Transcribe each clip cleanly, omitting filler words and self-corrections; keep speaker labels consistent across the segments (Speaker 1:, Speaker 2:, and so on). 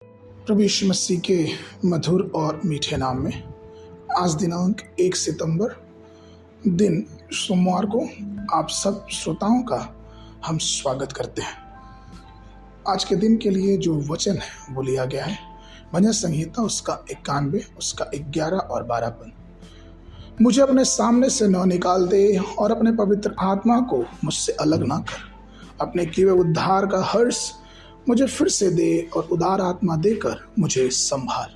Speaker 1: प्रभु यीशु मसीह के मधुर और मीठे नाम में आज दिनांक 1 सितंबर दिन सोमवार को आप सब श्रोताओं का हम स्वागत करते हैं। आज के दिन के लिए जो वचन है वो लिया गया है भजन संहिता उसका 91 उसका 11 और 12 पद। मुझे अपने सामने से न निकाल दे और अपने पवित्र आत्मा को मुझसे अलग ना कर। अपने किए हुए उद्धार का हर्ष मुझे फिर से दे और उदार आत्मा देकर मुझे संभाल।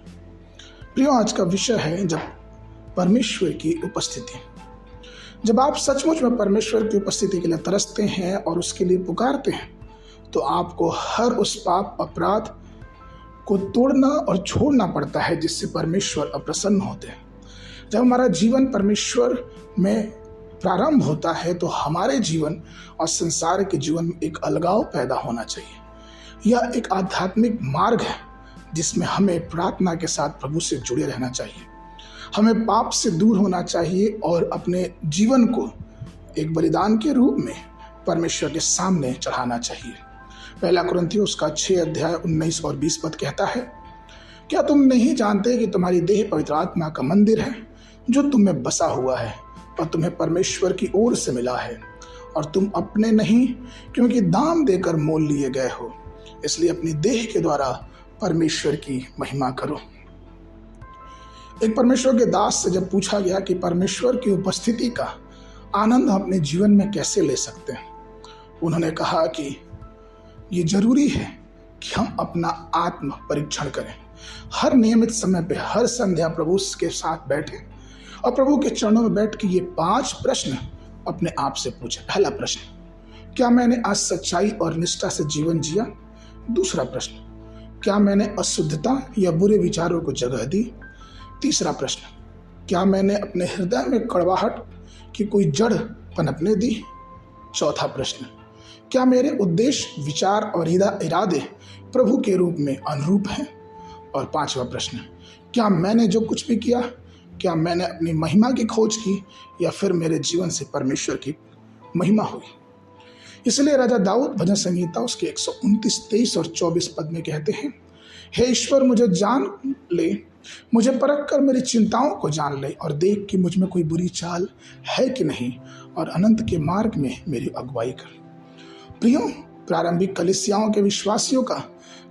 Speaker 1: प्रियो, आज का विषय है जब परमेश्वर की उपस्थिति। जब आप सचमुच में परमेश्वर की उपस्थिति के लिए तरसते हैं और उसके लिए पुकारते हैं तो आपको हर उस पाप अपराध को तोड़ना और छोड़ना पड़ता है जिससे परमेश्वर अप्रसन्न होते हैं। जब हमारा जीवन परमेश्वर में प्रारंभ होता है तो हमारे जीवन और संसार के जीवन में एक अलगाव पैदा होना चाहिए। यह एक आध्यात्मिक मार्ग है जिसमें हमें प्रार्थना के साथ प्रभु से जुड़े रहना चाहिए। हमें पाप से दूर होना चाहिए और अपने जीवन को एक बलिदान के रूप में परमेश्वर के सामने चढ़ाना चाहिए। पहला कुरिन्थियों उसका 6 अध्याय 19 और 20 पद कहता है, क्या तुम नहीं जानते कि तुम्हारी देह पवित्र आत्मा का मंदिर है जो तुम में बसा हुआ है और तुम्हें परमेश्वर की ओर से मिला है और तुम अपने नहीं क्योंकि दाम देकर मोल लिए गए हो, इसलिए अपनी देह के द्वारा परमेश्वर की महिमा करो। एक परमेश्वर के दास से जब पूछा गया कि परमेश्वर की उपस्थिति का आनंद हम अपने जीवन में कैसे ले सकते हैं, उन्होंने कहा कि ये जरूरी है कि हम अपना आत्म परीक्षण करें। हर नियमित समय पे हर संध्या प्रभु के साथ बैठे और प्रभु के चरणों में बैठ के ये 5 प्रश्न अपने आप से पूछे। पहला प्रश्न, क्या मैंने आज सच्चाई और निष्ठा से जीवन जिया? दूसरा प्रश्न, क्या मैंने अशुद्धता या बुरे विचारों को जगह दी? तीसरा प्रश्न, क्या मैंने अपने हृदय में कड़वाहट की कोई जड़ पनपने दी? चौथा प्रश्न, क्या मेरे उद्देश्य, विचार और इरादे प्रभु के रूप में अनुरूप हैं? और पांचवा प्रश्न, क्या मैंने जो कुछ भी किया, क्या मैंने अपनी महिमा की खोज की या फिर मेरे जीवन से परमेश्वर की महिमा हुई? इसलिए राजा दाऊद भजन संहिता उसके 129, 23 और 24 पद में कहते हैं, हे ईश्वर, मुझे जान ले, मुझे परख कर मेरी चिंताओं को जान ले और देख कि मुझ में कोई बुरी चाल है कि नहीं और अनंत के मार्ग में मेरी अगुवाई कर। प्रियो, प्रारंभिक कलीसियाओं के विश्वासियों का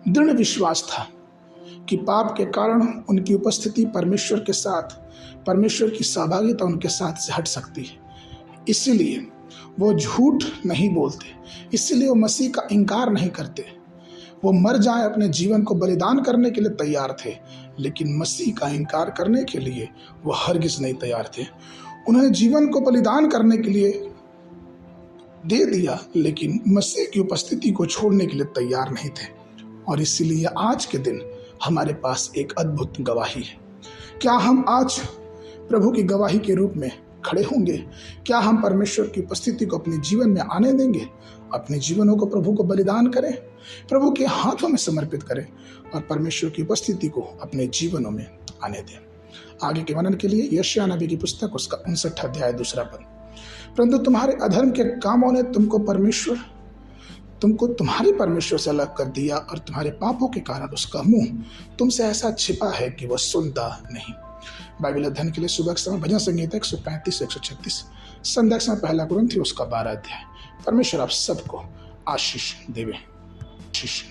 Speaker 1: दृढ़ विश्वास था कि पाप के कारण उनकी उपस्थिति परमेश्वर के साथ, परमेश्वर की सहभागिता उनके साथ से हट सकती है। इसीलिए वो झूठ नहीं बोलते, इसलिए वो मसीह का इनकार नहीं करते। वो मर जाए अपने जीवन को बलिदान करने के लिए तैयार थे, लेकिन मसीह का इनकार करने के लिए वो हरगिज नहीं तैयार थे। उन्होंने जीवन को बलिदान करने के लिए दे दिया, लेकिन मसीह की उपस्थिति को छोड़ने के लिए तैयार नहीं थे। और इसीलिए आज के दिन हमारे पास एक अद्भुत गवाही है। क्या हम आज प्रभु की गवाही के रूप में खड़े होंगे? क्या हम परमेश्वर की उपस्थिति को अपने जीवन में आने देंगे? अपने जीवनों को प्रभु को बलिदान करें, प्रभु के हाथों में समर्पित करें और परमेश्वर की उपस्थिति को अपने जीवनों में आने दें। आगे के वर्णन के लिए यशायाह नबी की पुस्तक उसका 59 अध्याय 2 पद, परंतु तुम्हारे अधर्म के कामों ने तुमको तुम्हारे परमेश्वर से अलग कर दिया और तुम्हारे पापों के कारण उसका मुंह तुमसे ऐसा छिपा है कि वह सुनता नहीं। बाइबल अध्ययन के लिए सुबह के समय भजन संहिता 135 से 136, संध्या के समय पहला कुरिन्थियों उसका 12 अध्याय। परमेश्वर आप सबको आशीष देवे। आशीष।